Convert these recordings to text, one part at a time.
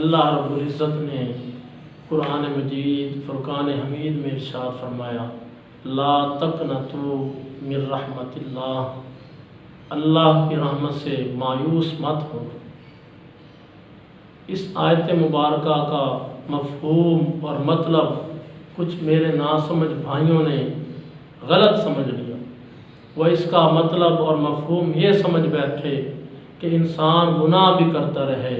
اللہ رب العزت نے قرآن مجید فرقان حمید میں ارشاد فرمایا، لا تقنطوا من رحمت اللہ کی رحمت سے مایوس مت ہو۔ اس آیت مبارکہ کا مفہوم اور مطلب کچھ میرے ناسمجھ بھائیوں نے غلط سمجھ لیا۔ وہ اس کا مطلب اور مفہوم یہ سمجھ بیٹھے کہ انسان گناہ بھی کرتا رہے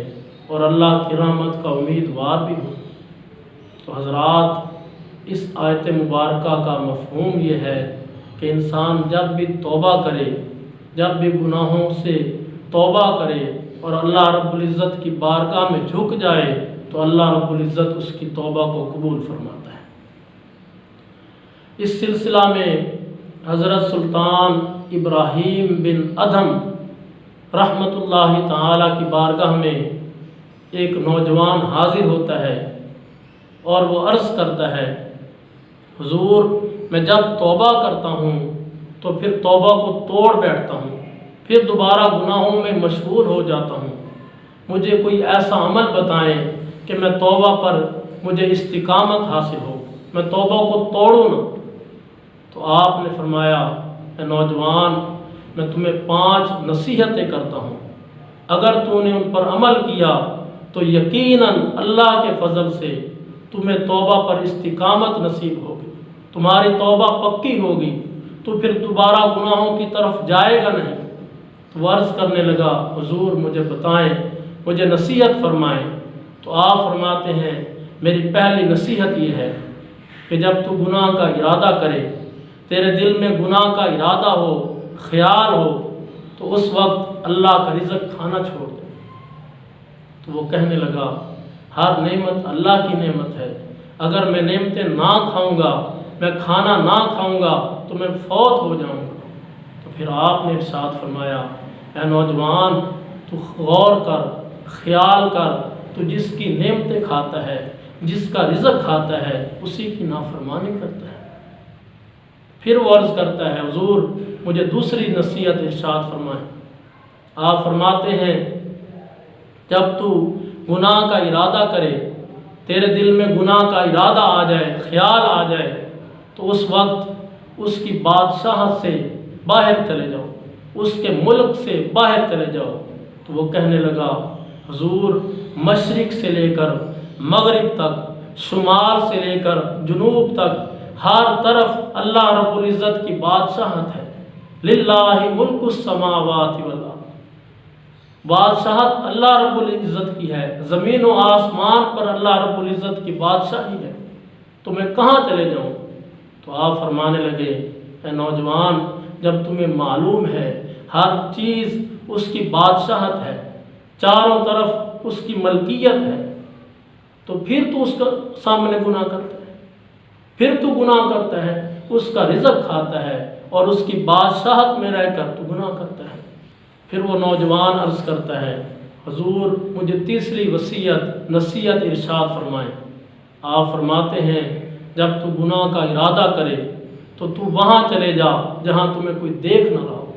اور اللہ کی رحمت کا امیدوار بھی ہو۔ تو حضرات، اس آیت مبارکہ کا مفہوم یہ ہے کہ انسان جب بھی توبہ کرے، جب بھی گناہوں سے توبہ کرے اور اللہ رب العزت کی بارگاہ میں جھک جائے تو اللہ رب العزت اس کی توبہ کو قبول فرماتا ہے۔ اس سلسلہ میں حضرت سلطان ابراہیم بن ادھم رحمۃ اللہ تعالی کی بارگاہ میں ایک نوجوان حاضر ہوتا ہے اور وہ عرض کرتا ہے، حضور میں جب توبہ کرتا ہوں تو پھر توبہ کو توڑ بیٹھتا ہوں، پھر دوبارہ گناہوں میں مشغول ہو جاتا ہوں، مجھے کوئی ایسا عمل بتائیں کہ میں توبہ پر مجھے استقامت حاصل ہو، میں توبہ کو توڑوں نہ۔ تو آپ نے فرمایا، اے نوجوان، میں تمہیں 5 نصیحتیں کرتا ہوں، اگر تو نے ان پر عمل کیا تو یقیناً اللہ کے فضل سے تمہیں توبہ پر استقامت نصیب ہوگی، تمہاری توبہ پکی ہوگی، تو پھر دوبارہ گناہوں کی طرف جائے گا نہیں۔ تو وہ عرض کرنے لگا، حضور مجھے بتائیں، مجھے نصیحت فرمائیں۔ تو آپ فرماتے ہیں، میری پہلی نصیحت یہ ہے کہ جب تو گناہ کا ارادہ کرے، تیرے دل میں گناہ کا ارادہ ہو، خیال ہو، تو اس وقت اللہ کا رزق کھانا چھوڑ دے۔ تو وہ کہنے لگا، ہر نعمت اللہ کی نعمت ہے، اگر میں نعمتیں نہ کھاؤں گا، میں کھانا نہ کھاؤں گا تو میں فوت ہو جاؤں گا۔ تو پھر آپ نے ارشاد فرمایا، اے نوجوان، تو غور کر، خیال کر، تو جس کی نعمتیں کھاتا ہے، جس کا رزق کھاتا ہے، اسی کی نافرمانی کرتا ہے۔ پھر وہ عرض کرتا ہے، حضور مجھے دوسری نصیحت ارشاد فرمائیں۔ آپ فرماتے ہیں، جب تو گناہ کا ارادہ کرے، تیرے دل میں گناہ کا ارادہ آ جائے، خیال آ جائے، تو اس وقت اس کی بادشاہت سے باہر چلے جاؤ، اس کے ملک سے باہر چلے جاؤ۔ تو وہ کہنے لگا، حضور مشرق سے لے کر مغرب تک، شمال سے لے کر جنوب تک، ہر طرف اللہ رب العزت کی بادشاہت ہے۔ للہ ملک السماوات والارض، بادشاہت اللہ رب العزت کی ہے، زمین و آسمان پر اللہ رب العزت کی بادشاہی ہے، تو میں کہاں چلے جاؤں؟ تو آپ فرمانے لگے، اے نوجوان، جب تمہیں معلوم ہے ہر چیز اس کی بادشاہت ہے، چاروں طرف اس کی ملکیت ہے، تو پھر تو اس کا سامنے گناہ کرتا ہے، پھر تو گناہ کرتا ہے، اس کا رزق کھاتا ہے اور اس کی بادشاہت میں رہ کر تو گناہ کرتا ہے۔ پھر وہ نوجوان عرض کرتا ہے، حضور مجھے تیسری نصیحت ارشاد فرمائیں۔ آپ فرماتے ہیں، جب تو گناہ کا ارادہ کرے تو تو وہاں چلے جا جہاں تمہیں کوئی دیکھ نہ رہا ہو۔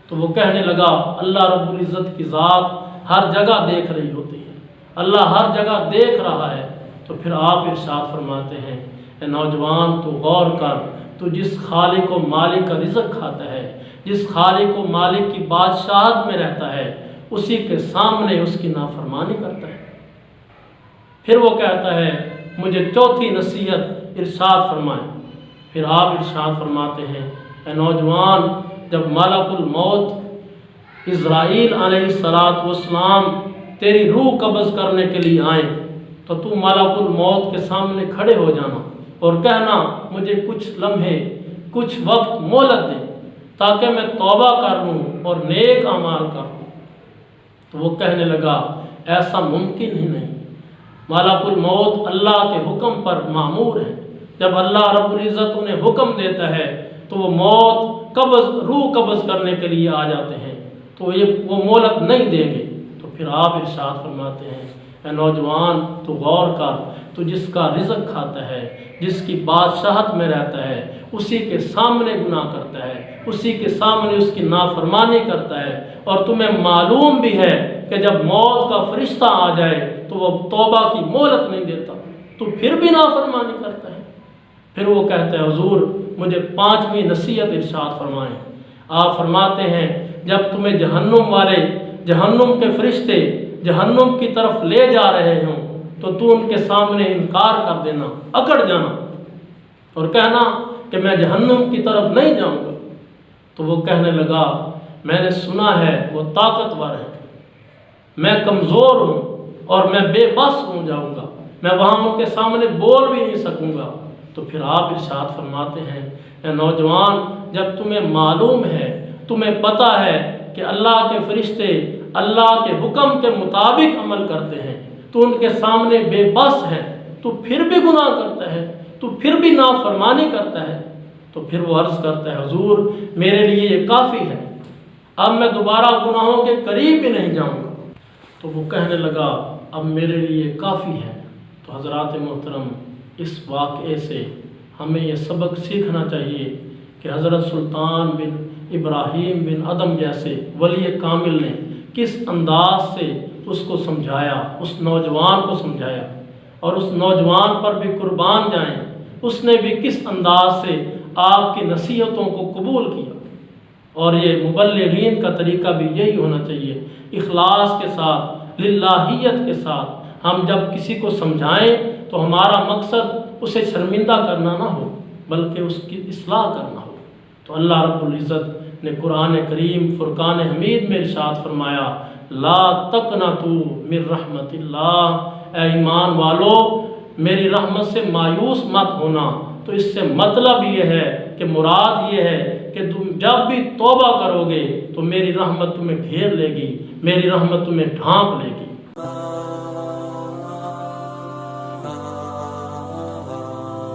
تو وہ کہنے لگا، اللہ رب العزت کی ذات ہر جگہ دیکھ رہی ہوتی ہے، اللہ ہر جگہ دیکھ رہا ہے۔ تو پھر آپ ارشاد فرماتے ہیں، اے نوجوان تو غور کر، تو جس خالق و مالک کا رزق کھاتا ہے، جس خالق و مالک کی بادشاہت میں رہتا ہے، اسی کے سامنے اس کی نافرمانی کرتا ہے۔ پھر وہ کہتا ہے، مجھے چوتھی نصیحت ارشاد فرمائیں۔ پھر آپ ارشاد فرماتے ہیں، اے نوجوان، جب ملک الموت اسرائیل علیہ السلام تیری روح قبض کرنے کے لیے آئیں تو تو ملک الموت کے سامنے کھڑے ہو جانا اور کہنا، مجھے کچھ لمحے، کچھ وقت مہلت دیں تاکہ میں توبہ کر لوں اور نیک اعمال کر لوں۔ تو وہ کہنے لگا، ایسا ممکن ہی نہیں، ملک الموت اللہ کے حکم پر مامور ہے، جب اللہ رب العزت انہیں حکم دیتا ہے تو وہ روح قبض کرنے کے لیے آ جاتے ہیں، تو وہ مہلت نہیں دیں گے۔ تو پھر آپ ارشاد فرماتے ہیں، اے نوجوان تو غور کر، تو جس کا رزق کھاتا ہے، جس کی بادشاہت میں رہتا ہے، اسی کے سامنے گناہ کرتا ہے، اسی کے سامنے اس کی نافرمانی کرتا ہے، اور تمہیں معلوم بھی ہے کہ جب موت کا فرشتہ آ جائے تو وہ توبہ کی مہلت نہیں دیتا، تو پھر بھی نافرمانی کرتا ہے۔ پھر وہ کہتا ہے حضور مجھے 5ویں نصیحت ارشاد فرمائیں۔ آپ فرماتے ہیں جب تمہیں جہنم والے، جہنم کے فرشتے جہنم کی طرف لے جا رہے ہوں تو تو ان کے سامنے انکار کر دینا، اکڑ جانا اور کہنا کہ میں جہنم کی طرف نہیں جاؤں گا۔ تو وہ کہنے لگا میں نے سنا ہے وہ طاقتور ہے، میں کمزور ہوں اور میں بے بس ہو جاؤں گا، میں وہاں ان کے سامنے بول بھی نہیں سکوں گا۔ تو پھر آپ ارشاد فرماتے ہیں اے نوجوان، جب تمہیں معلوم ہے، تمہیں پتہ ہے کہ اللہ کے فرشتے اللہ کے حکم کے مطابق عمل کرتے ہیں، تو ان کے سامنے بے بس ہے، تو پھر بھی گناہ کرتا ہے، تو پھر بھی نافرمانی کرتا ہے۔ تو پھر وہ عرض کرتا ہے حضور میرے لیے یہ کافی ہے، اب میں دوبارہ گناہوں کے قریب بھی نہیں جاؤں گا۔ تو وہ کہنے لگا اب میرے لیے کافی ہے۔ تو حضرات محترم، اس واقعے سے ہمیں یہ سبق سیکھنا چاہیے کہ حضرت سلطان بن ابراہیم بن ادم جیسے ولی کامل نے کس انداز سے اس کو سمجھایا، اس نوجوان کو سمجھایا، اور اس نوجوان پر بھی قربان جائیں، اس نے بھی کس انداز سے آپ کی نصیحتوں کو قبول کیا۔ اور یہ مبلغین کا طریقہ بھی یہی ہونا چاہیے، اخلاص کے ساتھ، للہیت کے ساتھ۔ ہم جب کسی کو سمجھائیں تو ہمارا مقصد اسے شرمندہ کرنا نہ ہو بلکہ اس کی اصلاح کرنا ہو۔ تو اللہ رب العزت نے قرآن کریم فرقان حمید میں ارشاد فرمایا لا تقنطوا من رحمت اللہ، اے ایمان والو میری رحمت سے مایوس مت ہونا۔ تو اس سے مطلب یہ ہے کہ مراد یہ ہے کہ تم جب بھی توبہ کرو گے تو میری رحمت تمہیں گھیر لے گی، میری رحمت تمہیں ڈھانپ لے گی۔